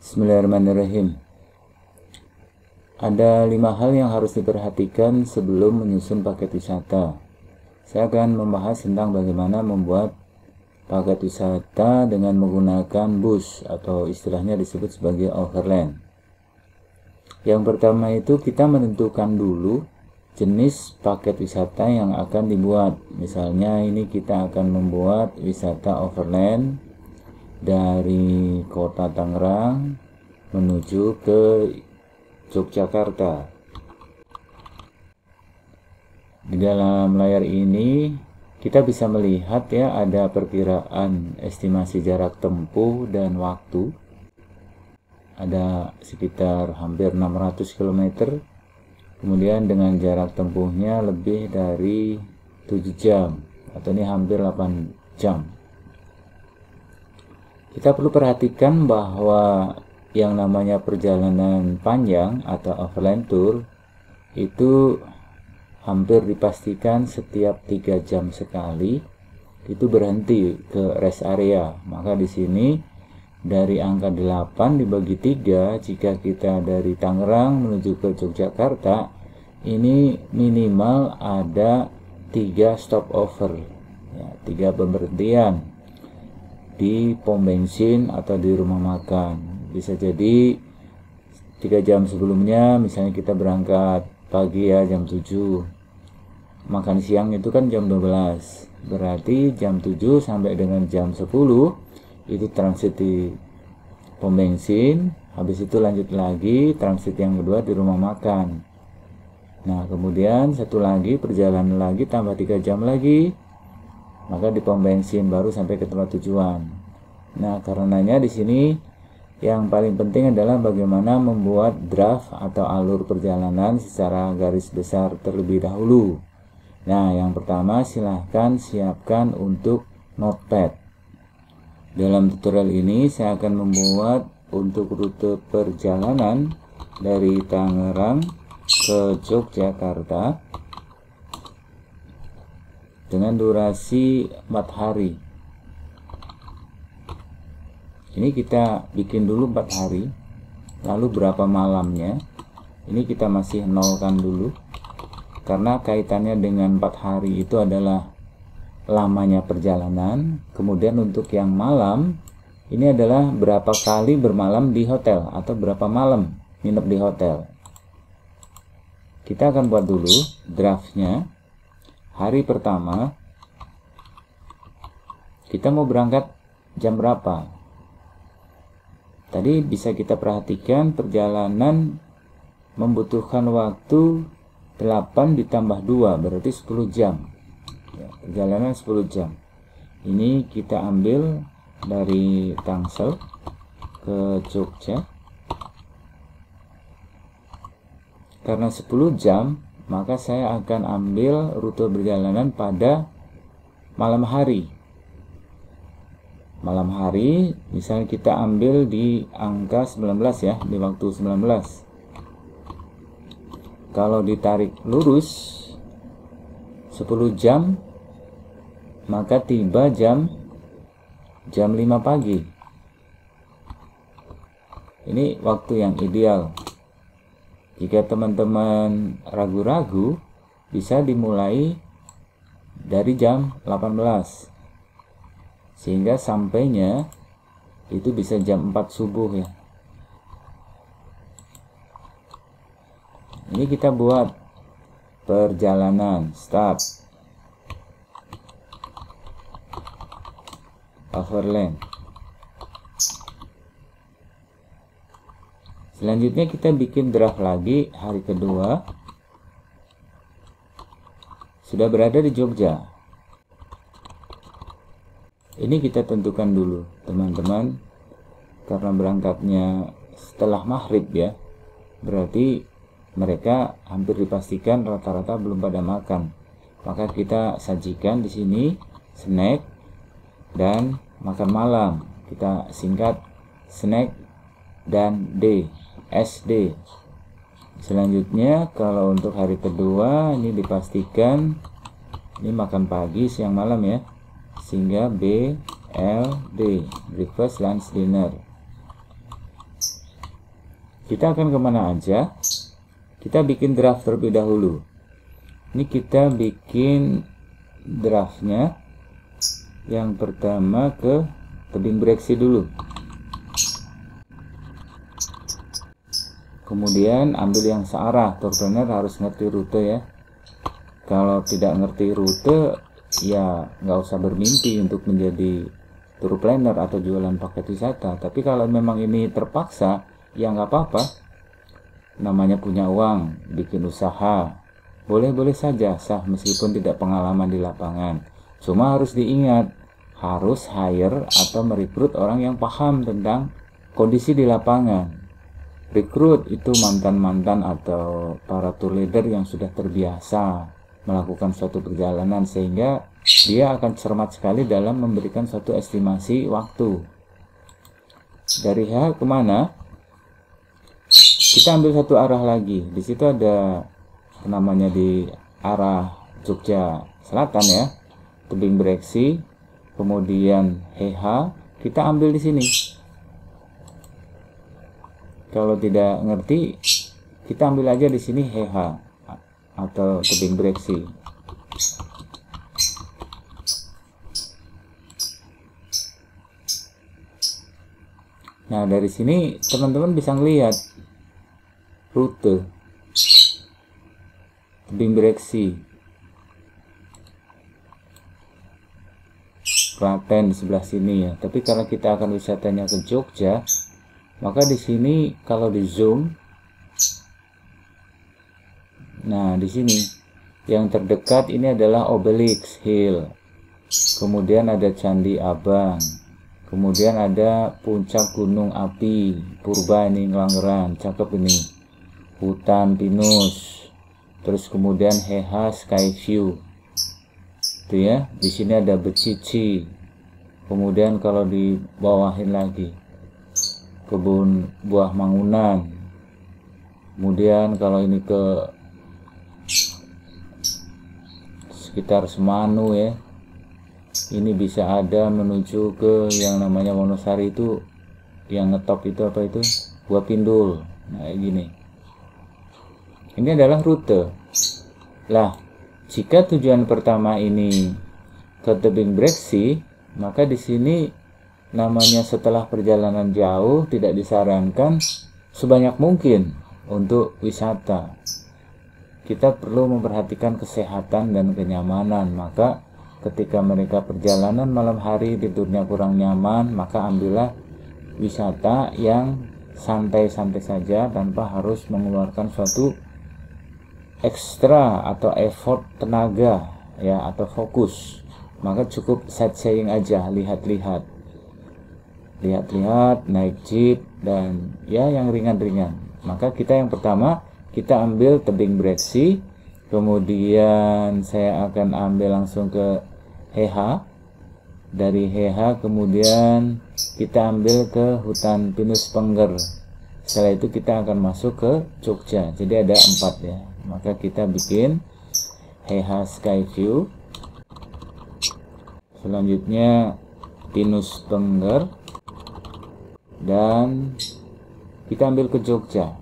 Bismillahirrahmanirrahim. Ada 5 hal yang harus diperhatikan sebelum menyusun paket wisata. Saya akan membahas tentang bagaimana membuat paket wisata dengan menggunakan bus atau istilahnya disebut sebagai overland. Yang pertama itu kita menentukan dulu jenis paket wisata yang akan dibuat. Misalnya ini kita akan membuat wisata overland dari kota Tangerang menuju ke Yogyakarta. Di dalam layar ini kita bisa melihat ya, ada perkiraan estimasi jarak tempuh dan waktu. Ada sekitar hampir 600 km. Kemudian dengan jarak tempuhnya lebih dari 7 jam atau ini hampir 8 jam. Kita perlu perhatikan bahwa yang namanya perjalanan panjang atau overland tour itu hampir dipastikan setiap 3 jam sekali itu berhenti ke rest area. Maka di sini dari angka 8 dibagi 3, jika kita dari Tangerang menuju ke Yogyakarta, ini minimal ada 3 stopover ya, 3 pemberhentian di pom bensin atau di rumah makan. Bisa jadi 3 jam sebelumnya, misalnya kita berangkat pagi ya jam 7, makan siang itu kan jam 12, berarti jam 7 sampai dengan jam 10 itu transit di pom bensin. Habis itu lanjut lagi transit yang kedua di rumah makan. Nah kemudian satu lagi perjalanan lagi tambah 3 jam lagi, maka di pom bensin baru sampai ke tempat tujuan. Nah karenanya di sini yang paling penting adalah bagaimana membuat draft atau alur perjalanan secara garis besar terlebih dahulu. Nah yang pertama silahkan siapkan untuk notepad. Dalam tutorial ini saya akan membuat untuk rute perjalanan dari Tangerang ke Yogyakarta dengan durasi 4 hari. Ini kita bikin dulu 4 hari, lalu berapa malamnya ini kita masih nolkan dulu, karena kaitannya dengan 4 hari itu adalah lamanya perjalanan. Kemudian untuk yang malam ini adalah berapa kali bermalam di hotel atau berapa malam nginep di hotel. Kita akan buat dulu draftnya. Hari pertama kita mau berangkat jam berapa. Tadi bisa kita perhatikan perjalanan membutuhkan waktu 8 ditambah 2 berarti 10 jam ya, perjalanan 10 jam. Ini kita ambil dari Tangsel ke Jogja. Karena 10 jam maka saya akan ambil rute perjalanan pada malam hari. Malam hari misalnya kita ambil di angka 19 ya, di waktu 19. Kalau ditarik lurus 10 jam maka tiba jam 5 pagi. Ini waktu yang ideal. Jika teman-teman ragu-ragu, bisa dimulai dari jam 18 sehingga sampainya itu bisa jam 4 subuh ya. Ini kita buat perjalanan start overland. Selanjutnya kita bikin draft lagi. Hari kedua sudah berada di Jogja. Ini kita tentukan dulu teman-teman, karena berangkatnya setelah maghrib ya, berarti mereka hampir dipastikan rata-rata belum pada makan. Maka kita sajikan di sini snack dan makan malam. Kita singkat snack dan SD. Selanjutnya kalau untuk hari kedua ini dipastikan ini makan pagi, siang, malam ya, sehingga BLD breakfast lunch dinner. Kita akan kemana aja? Kita bikin draft terlebih dahulu. Ini kita bikin draftnya. Yang pertama ke tebing bereksi dulu. Kemudian ambil yang searah. Tour planner harus ngerti rute ya. Kalau tidak ngerti rute, ya nggak usah bermimpi untuk menjadi tour planner atau jualan paket wisata. Tapi kalau memang ini terpaksa, ya nggak apa-apa. Namanya punya uang, bikin usaha, boleh-boleh saja sah meskipun tidak pengalaman di lapangan. Cuma harus diingat, harus hire atau merekrut orang yang paham tentang kondisi di lapangan. Rekrut itu mantan-mantan atau para tour leader yang sudah terbiasa melakukan suatu perjalanan, sehingga dia akan cermat sekali dalam memberikan suatu estimasi waktu. Dari H kemana? Kita ambil satu arah lagi. Di situ ada namanya di arah Jogja Selatan ya, tebing bereksi, kemudian HH, kita ambil di sini. Kalau tidak ngerti, kita ambil aja di sini HH atau tebing bereksi. Nah, dari sini teman-teman bisa ngelihat rute tebing bereksi Klaten di sebelah sini ya. Tapi karena kita akan wisatanya ke Jogja, maka di sini kalau di zoom, nah di sini yang terdekat ini adalah Obelix Hill, kemudian ada Candi Abang, kemudian ada puncak Gunung Api Purba, ini Ngelanggeran, cakep ini, hutan pinus, terus kemudian HH Skyview itu ya. Di sini ada Becici, kemudian kalau di bawahin lagi kebun buah Mangunan, kemudian kalau ini ke sekitar Semanu ya, ini bisa ada menuju ke yang namanya Wonosari, itu yang ngetop itu apa itu, Buah Pindul. Nah kayak gini, ini adalah rute lah. Jika tujuan pertama ini ke tebing bereksi, maka di sini namanya setelah perjalanan jauh tidak disarankan sebanyak mungkin untuk wisata. Kita perlu memperhatikan kesehatan dan kenyamanan. Maka ketika mereka perjalanan malam hari tidurnya kurang nyaman, maka ambillah wisata yang santai-santai saja tanpa harus mengeluarkan suatu ekstra atau effort tenaga ya, atau fokus. Maka cukup sightseeing aja, lihat-lihat, naik jeep dan ya yang ringan-ringan. Maka kita yang pertama kita ambil tebing bereksi, kemudian saya akan ambil langsung ke HH. Dari HH kemudian kita ambil ke hutan pinus Pengger. Setelah itu kita akan masuk ke Jogja. Jadi ada 4 ya. Maka kita bikin HH Skyview, selanjutnya pinus Pengger, dan kita ambil ke Jogja,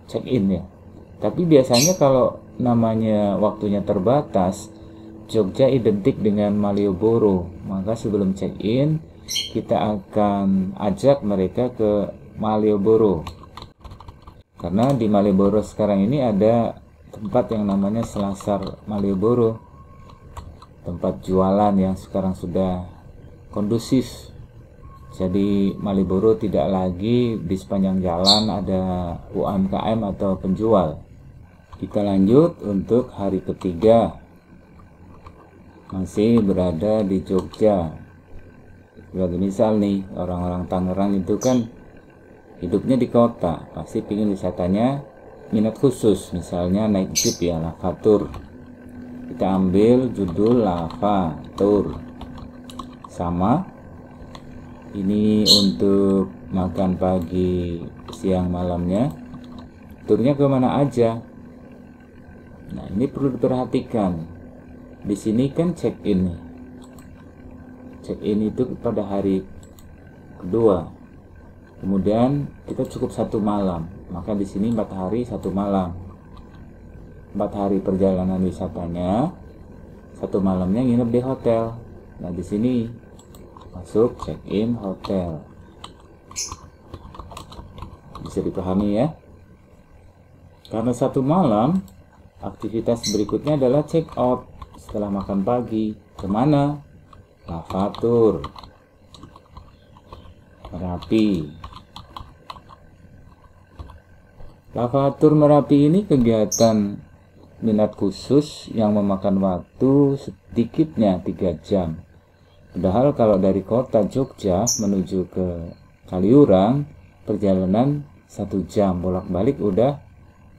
check in ya. Tapi biasanya kalau namanya waktunya terbatas, Jogja identik dengan Malioboro, maka sebelum check in kita akan ajak mereka ke Malioboro, karena di Malioboro sekarang ini ada tempat yang namanya Selasar Malioboro, tempat jualan yang sekarang sudah kondusif. Jadi Malioboro tidak lagi di sepanjang jalan ada UMKM atau penjual. Kita lanjut untuk hari ketiga, masih berada di Jogja. Sebagai misal nih, orang-orang Tangerang itu kan hidupnya di kota, pasti ingin wisatanya minat khusus, misalnya naik jeep ya, Lava Tour. Kita ambil judul Lava Tour, sama ini untuk makan pagi, siang, malamnya. Turnya kemana aja? Nah ini perlu diperhatikan. Di sini kan check in. Check in itu pada hari kedua. Kemudian kita cukup 1 malam. maka di sini 4 hari 1 malam. 4 hari perjalanan wisatanya, 1 malamnya nginep di hotel. Nah, di sini masuk check-in hotel. Bisa dipahami ya? Karena 1 malam, aktivitas berikutnya adalah check out. Setelah makan pagi, kemana? Lavatur, Merapi. Lavatur Merapi ini kegiatan minat khusus yang memakan waktu sedikitnya 3 jam. Padahal kalau dari kota Jogja menuju ke Kaliurang, perjalanan 1 jam, bolak-balik udah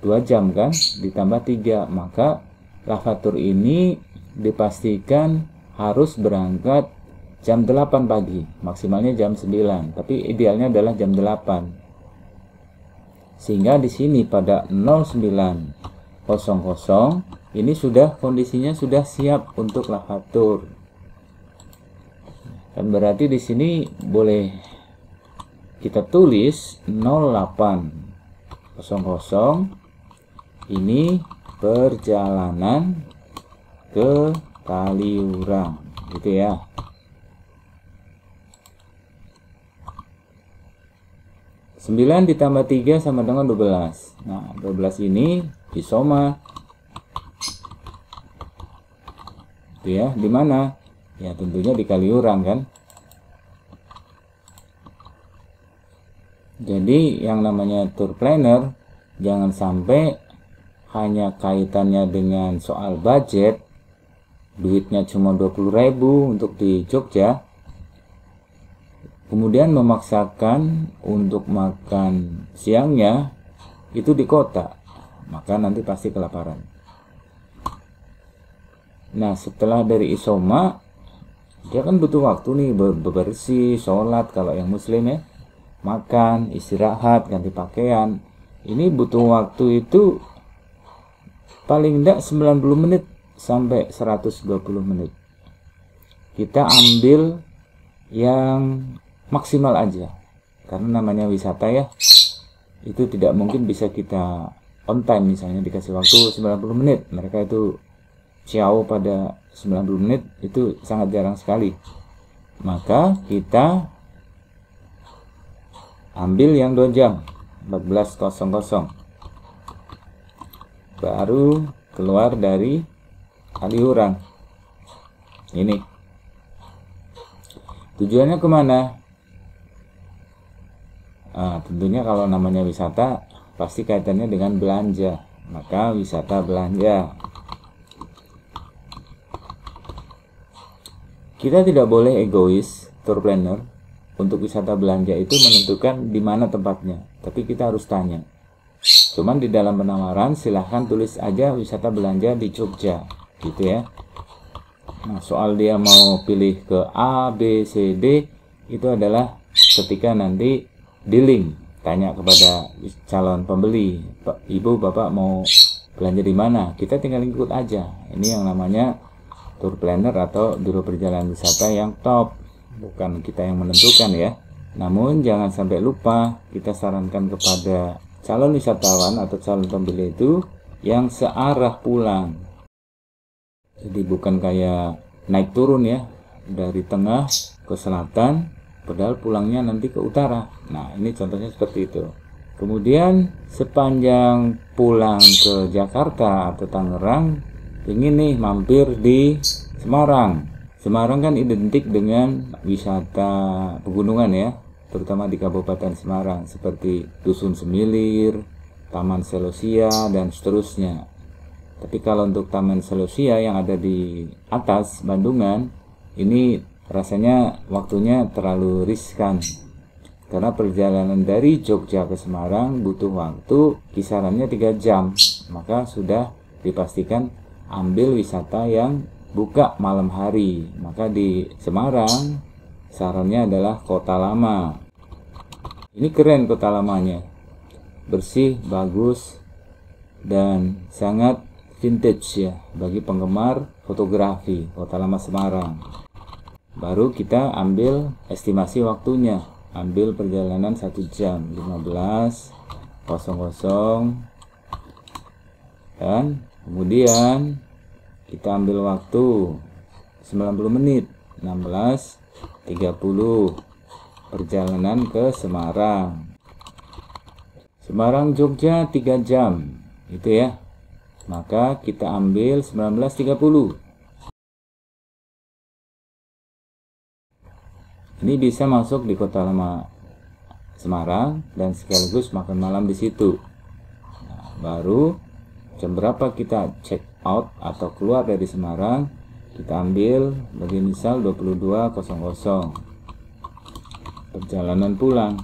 2 jam kan, ditambah 3. Maka Lavatur ini dipastikan harus berangkat jam 8 pagi, maksimalnya jam 9, tapi idealnya adalah jam 8. Sehingga di sini pada 09.00 ini sudah kondisinya sudah siap untuk Lavatur. Dan berarti di sini boleh kita tulis 08.00 ini perjalanan ke Kaliurang, gitu ya. 9 ditambah 3 sama dengan 12. Nah, 12 ini isoma. Itu ya, di mana? Ya, tentunya di Kaliurang kan. Jadi, yang namanya tour planner jangan sampai hanya kaitannya dengan soal budget, duitnya cuma 20.000 untuk di Jogja, kemudian memaksakan untuk makan siangnya itu di kota, maka nanti pasti kelaparan. Nah, setelah dari isoma, dia kan butuh waktu nih bebersih, sholat kalau yang muslim ya, makan, istirahat, ganti pakaian. Ini butuh waktu itu paling tidak 90 menit sampai 120 menit. Kita ambil yang maksimal aja, karena namanya wisata ya, itu tidak mungkin bisa kita on time. Misalnya dikasih waktu 90 menit, mereka itu ciao pada 90 menit, itu sangat jarang sekali. Maka kita ambil yang 2 jam, 14.00, baru keluar dari Kaliurang. Ini tujuannya kemana? Tentunya kalau namanya wisata pasti kaitannya dengan belanja, maka wisata belanja. Kita tidak boleh egois, tour planner, untuk wisata belanja itu menentukan di mana tempatnya, tapi kita harus tanya. Cuman di dalam penawaran silahkan tulis aja wisata belanja di Jogja, gitu ya. Nah, soal dia mau pilih ke A, B, C, D, itu adalah ketika nanti dealing, tanya kepada calon pembeli, Pak, Ibu, Bapak mau belanja di mana? Kita tinggal ikut aja. Ini yang namanya tour planner atau biro perjalanan wisata yang top, bukan kita yang menentukan ya. Namun jangan sampai lupa, kita sarankan kepada calon wisatawan atau calon pembeli itu yang searah pulang. Jadi bukan kayak naik turun ya, dari tengah ke selatan, padahal pulangnya nanti ke utara. Nah, ini contohnya seperti itu. Kemudian sepanjang pulang ke Jakarta atau Tangerang, ingin nih mampir di Semarang. Semarang kan identik dengan wisata pegunungan ya, terutama di Kabupaten Semarang, seperti Dusun Semilir, Taman Seleucia, dan seterusnya. Tapi kalau untuk Taman Seleucia yang ada di atas Bandungan, ini rasanya waktunya terlalu riskan, karena perjalanan dari Jogja ke Semarang butuh waktu kisarannya 3 jam. Maka sudah dipastikan ambil wisata yang buka malam hari. Maka di Semarang sarannya adalah Kota Lama. Ini keren Kota Lamanya, bersih, bagus, dan sangat vintage ya bagi penggemar fotografi. Kota Lama Semarang. Baru kita ambil estimasi waktunya, ambil perjalanan 1 jam 15 dan kemudian kita ambil waktu 90 menit 16.30 perjalanan ke Semarang. Semarang Jogja 3 jam itu ya, maka kita ambil 19.30. Ini bisa masuk di kota lama Semarang dan sekaligus makan malam di situ. Nah, baru jam berapa kita check out atau keluar dari Semarang, kita ambil bagi misal 22.00 perjalanan pulang.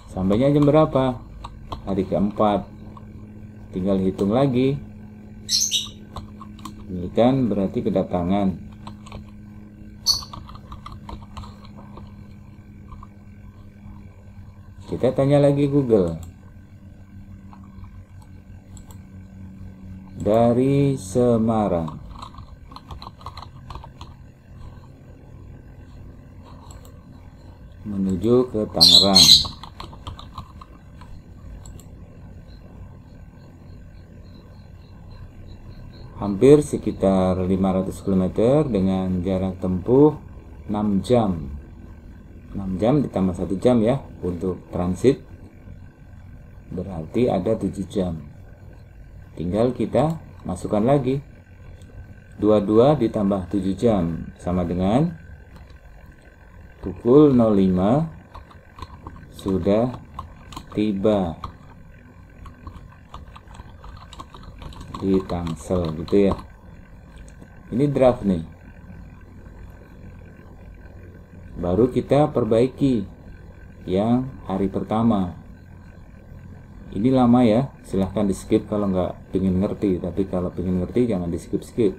Sampainya jam berapa? Hari keempat. Tinggal hitung lagi. Ini kan berarti kedatangan. Kita tanya lagi Google. Dari Semarang menuju ke Tangerang. Hampir sekitar 500 km dengan jarak tempuh 6 jam. 6 jam ditambah 1 jam ya untuk transit, berarti ada 7 jam. Tinggal kita masukkan lagi 22 ditambah 7 jam sama dengan pukul 05 sudah tiba di Tangsel gitu ya. Ini draft nih, baru kita perbaiki yang hari pertama. Ini lama ya, silahkan di skip kalau nggak pengen ngerti, tapi kalau pengen ngerti jangan di skip.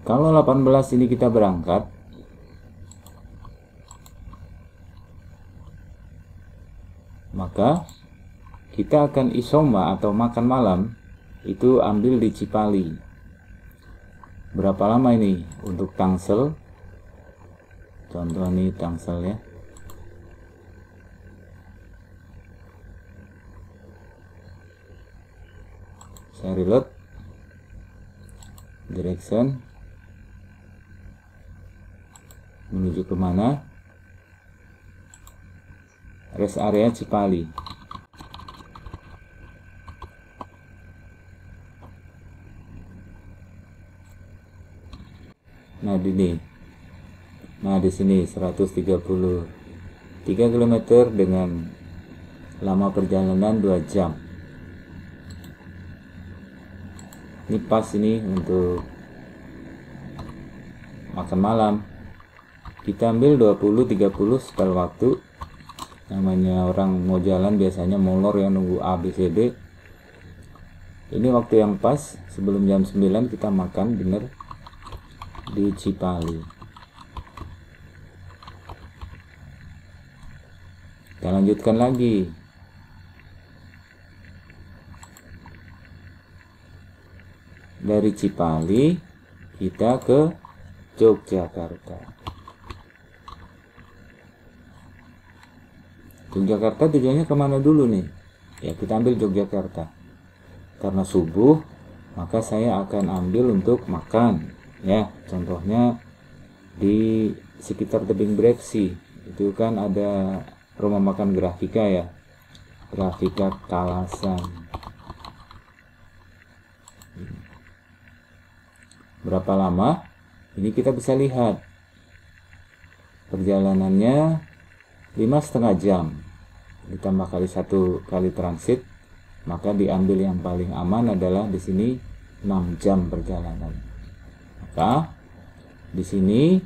Kalau 18 ini kita berangkat, maka kita akan isoma atau makan malam itu ambil di Cipali. Berapa lama ini untuk Tangsel? Contoh nih Tangsel ya. Saya reload. Direction. Menuju kemana? Rest area Cipali. Nah di sini 133 km dengan lama perjalanan 2 jam. Ini pas ini untuk makan malam. Kita ambil 20-30 sekali waktu. Namanya orang mau jalan biasanya molor yang nunggu ABCD. Ini waktu yang pas sebelum jam 9 kita makan dinner di Cipali. Kita lanjutkan lagi. Dari Cipali kita ke Yogyakarta. Yogyakarta tujuannya kemana dulu nih? Ya kita ambil Yogyakarta. Karena subuh, maka saya akan ambil untuk makan. Ya, contohnya di sekitar tebing Breksi. Itu kan ada rumah makan Grafika ya, Grafika Kalasan. Berapa lama? Ini kita bisa lihat perjalanannya 5,5 jam ditambah kali 1 kali transit, maka diambil yang paling aman adalah di sini 6 jam perjalanan. Maka di sini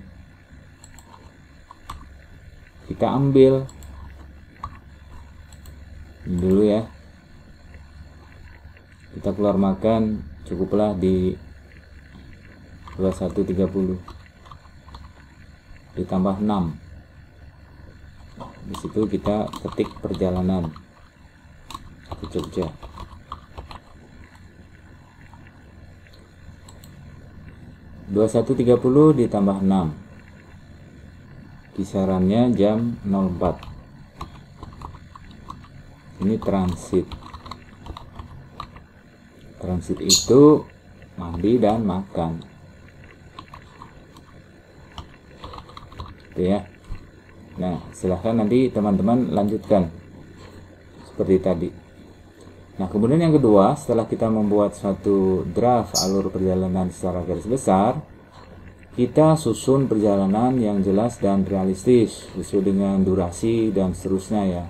kita ambil ini dulu ya, kita keluar makan cukuplah di 21.30 ditambah 6. Di situ kita ketik perjalanan ke Jogja. (21.30 ditambah 6) kisarannya jam 04. Ini transit. Transit itu mandi dan makan. Itu ya. Nah, silahkan nanti teman-teman lanjutkan seperti tadi. Nah, kemudian yang kedua, setelah kita membuat suatu draft alur perjalanan secara garis besar, kita susun perjalanan yang jelas dan realistis sesuai dengan durasi dan seterusnya ya.